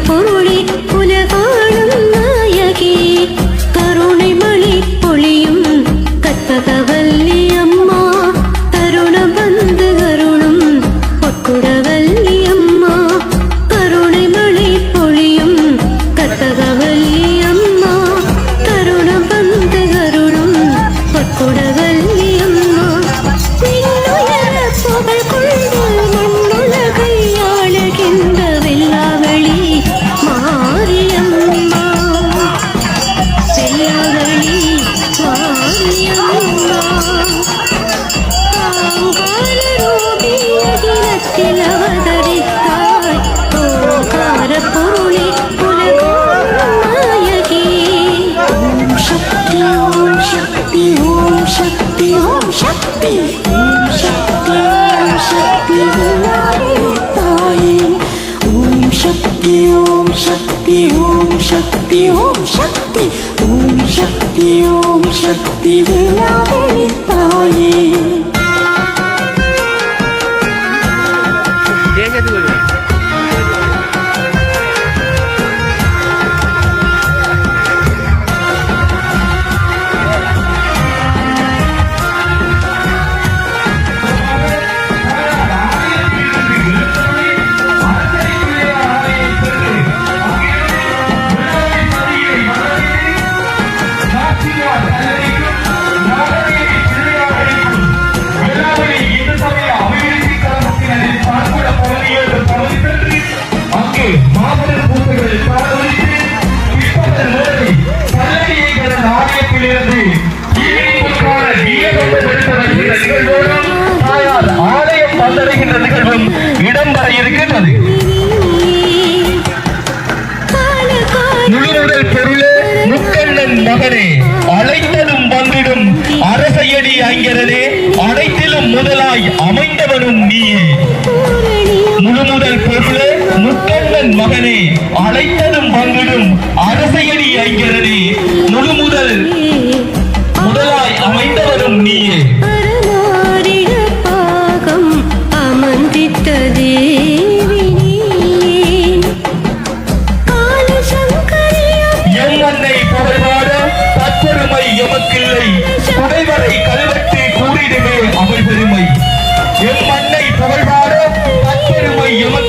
பொருளே உலகாளும் நாயகி கருணை மணி பொழியும் கற்பகவல்லி அம்மா தருணம் வந்து கருணும் பொற்குடவல்லி அம்மா கருணை மணி பொழியும் கற்பகவல்லி அம்மா தருணம் வந்து கருணும் பொற்குடவல்லி அம்மா பின்னுயர புகழ் கொண்டு மண்ணுலகை ஆளுகின்ற வெள்ளாவளி மாரியம்மா வெள்ளாவளி மாரியம்மா ஆங்கார ரூபி அகிலத்தில் அவதரித்தாய் ஓங்கார பொருளே உலகோர் நாயகி ஓம் சக்தி ஓம் சக்தி ஓம் சக்தி ஓம் சக்தி ஓம் சக்தி ஓம் சக்தி தாயே ஓம் சக்தி ஓம் சக்தி ஓம் சக்தி ஓம் சக்தி ஓம் சக்தி ஓம் சக்தி தாயே இடம்பெற இருக்கின்றது. முழுமுதல் பொருளே முக்கண்ணன் மகனே அழைத்ததும் வந்திடும் அரசையடி ஐங்கரனே அனைத்திலும் முதலாய் அமைந்தவனும் நீயே. முழுமுதல் பொருளே முக்கண்ணன் மகனே அழைத்ததும் வந்திடும் அரசையடி ஐங்கரனே முழுமுதல்